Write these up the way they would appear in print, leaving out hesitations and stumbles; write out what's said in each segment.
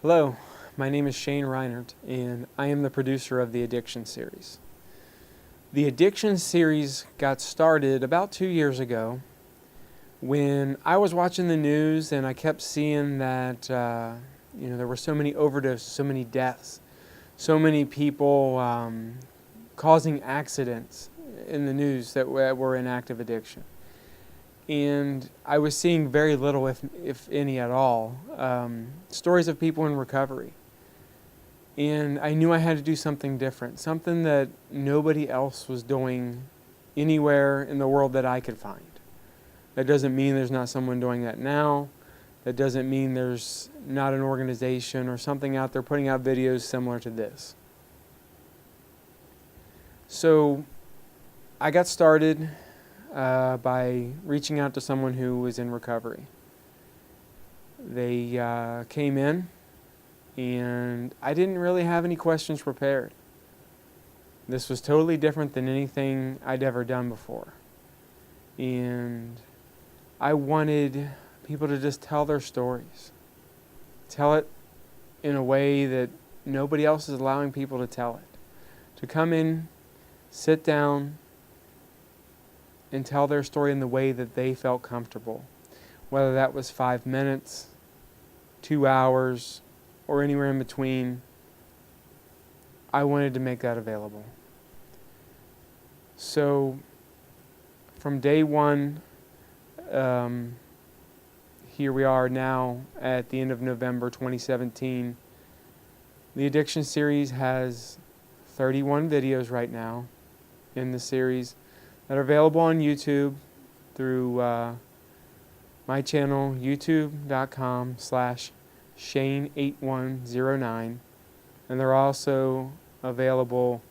Hello, my name is Shane Reinert, and I am the producer of the Addiction Series. The Addiction Series got started about 2 years ago when I was watching the news and I kept seeing that there were so many overdoses, so many deaths, so many people causing accidents in the news that were in active addiction. And I was seeing very little, if any at all, stories of people in recovery. And I knew I had to do something different, something that nobody else was doing anywhere in the world that I could find. That doesn't mean there's not someone doing that now. That doesn't mean there's not an organization or something out there putting out videos similar to this. So I got started by reaching out to someone who was in recovery. They came in, and I didn't really have any questions prepared. This was totally different than anything I'd ever done before. And I wanted people to just tell their stories. Tell it in a way that nobody else is allowing people to tell it. To come in, sit down, and tell their story in the way that they felt comfortable. Whether that was 5 minutes, 2 hours, or anywhere in between, I wanted to make that available. So, from day one, here we are now at the end of November 2017. The Addiction Series has 31 videos right now in the series that are available on YouTube through my channel, youtube.com/Shane8109. And they're also available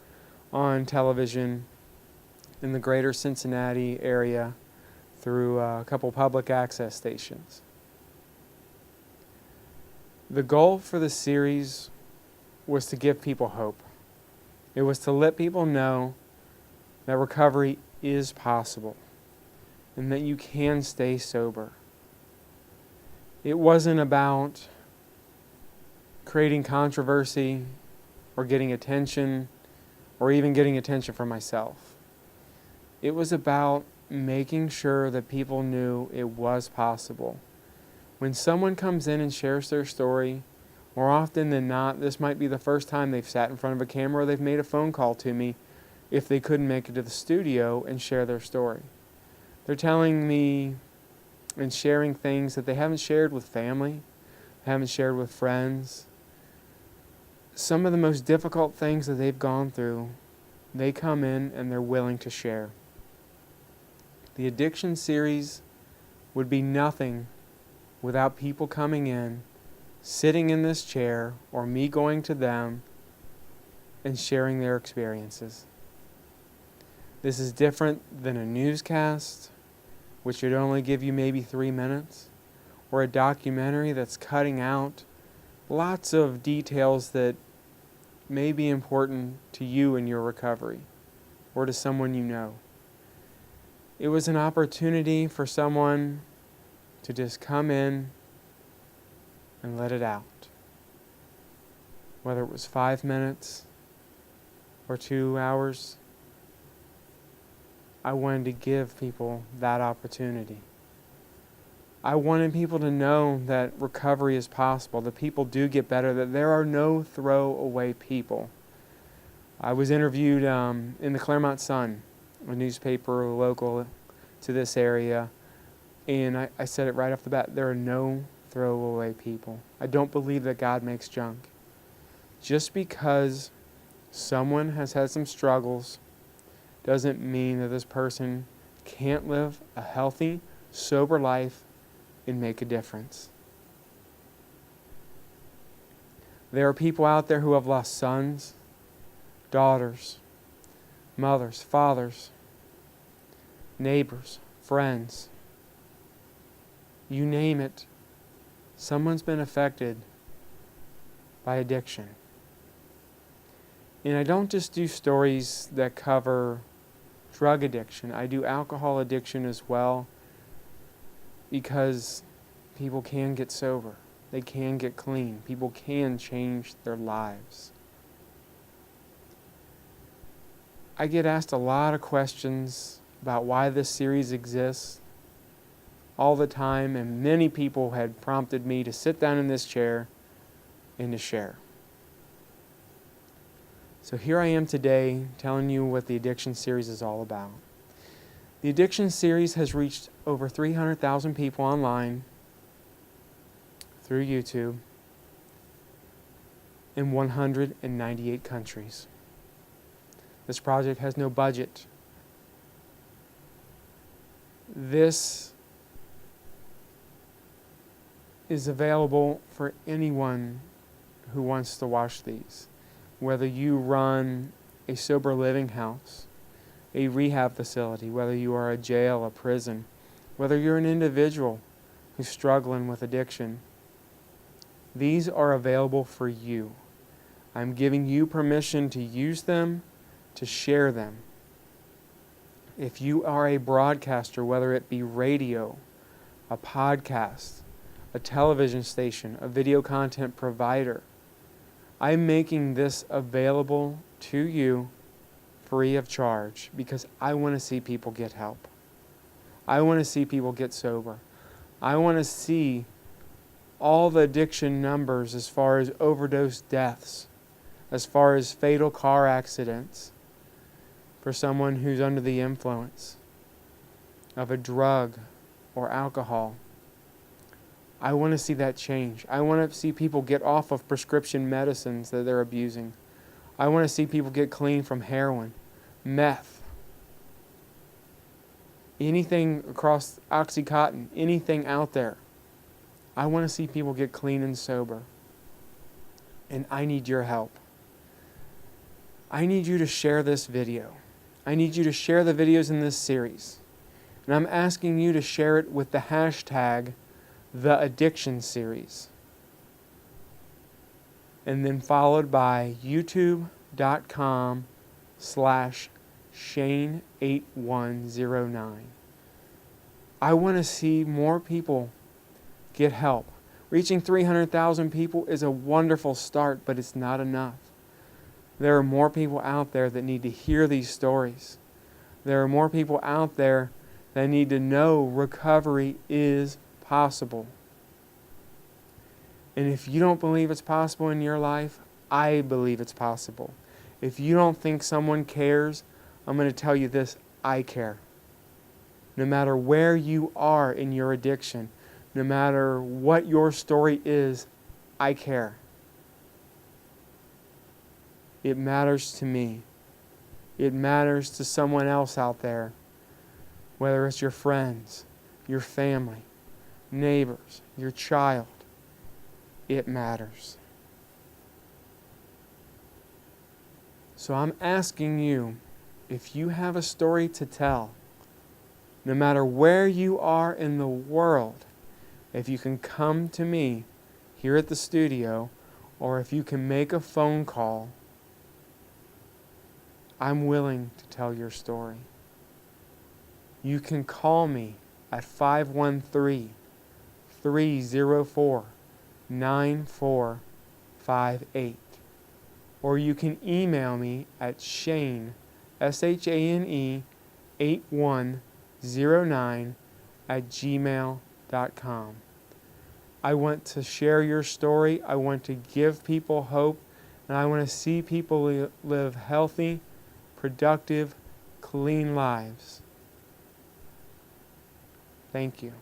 on television in the greater Cincinnati area through a couple public access stations. The goal for the series was to give people hope. It was to let people know that recovery is possible and that you can stay sober. It wasn't about creating controversy or getting attention or even getting attention for myself. It was about making sure that people knew it was possible. When someone comes in and shares their story, more often than not, this might be the first time they've sat in front of a camera or they've made a phone call to me if they couldn't make it to the studio and share their story. They're telling me and sharing things that they haven't shared with family, haven't shared with friends. Some of the most difficult things that they've gone through, they come in and they're willing to share. The Addiction Series would be nothing without people coming in, sitting in this chair, or me going to them and sharing their experiences. This is different than a newscast, which would only give you maybe 3 minutes, or a documentary that's cutting out lots of details that may be important to you in your recovery, or to someone you know. It was an opportunity for someone to just come in and let it out. Whether it was 5 minutes or 2 hours, I wanted to give people that opportunity. I wanted people to know that recovery is possible, that people do get better, that there are no throwaway people. I was interviewed in the Claremont Sun, a newspaper local to this area, and I said it right off the bat, there are no throwaway people. I don't believe that God makes junk. Just because someone has had some struggles doesn't mean that this person can't live a healthy, sober life and make a difference. There are people out there who have lost sons, daughters, mothers, fathers, neighbors, friends. You name it, someone's been affected by addiction. And I don't just do stories that cover drug addiction. I do alcohol addiction as well, because people can get sober. they can get clean. People can change their lives. I get asked a lot of questions about why this series exists all the time, and many people had prompted me to sit down in this chair and to share. So here I am today telling you what the Addiction Series is all about. The Addiction Series has reached over 300,000 people online through YouTube in 198 countries. This project has no budget. This is available for anyone who wants to watch these. Whether you run a sober living house, a rehab facility, whether you are a jail, a prison, whether you're an individual who's struggling with addiction, these are available for you. I'm giving you permission to use them, to share them. If you are a broadcaster, whether it be radio, a podcast, a television station, a video content provider, I'm making this available to you free of charge because I want to see people get help. I want to see people get sober. I want to see all the addiction numbers as far as overdose deaths, as far as fatal car accidents for someone who's under the influence of a drug or alcohol. I want to see that change. I want to see people get off of prescription medicines that they're abusing. I want to see people get clean from heroin, meth, anything across Oxycontin, anything out there. I want to see people get clean and sober. And I need your help. I need you to share this video. I need you to share the videos in this series. And I'm asking you to share it with the hashtag theaddictionseries. And then followed by youtube.com/Shane8109. I want to see more people get help. Reaching 300,000 people is a wonderful start, but it's not enough. There are more people out there that need to hear these stories. There are more people out there that need to know recovery is possible. And if you don't believe it's possible in your life, I believe it's possible. If you don't think someone cares, I'm going to tell you this: I care. No matter where you are in your addiction, no matter what your story is, I care. It matters to me. It matters to someone else out there, whether it's your friends, your family, neighbors, your child. It matters. So I'm asking you, if you have a story to tell, no matter where you are in the world, if you can come to me here at the studio, or if you can make a phone call, I'm willing to tell your story. You can call me at 513-304-9458. Or you can email me at Shane, SHANE, 8109 @gmail.com. I want to share your story. I want to give people hope. And I want to see people live healthy, productive, clean lives. Thank you.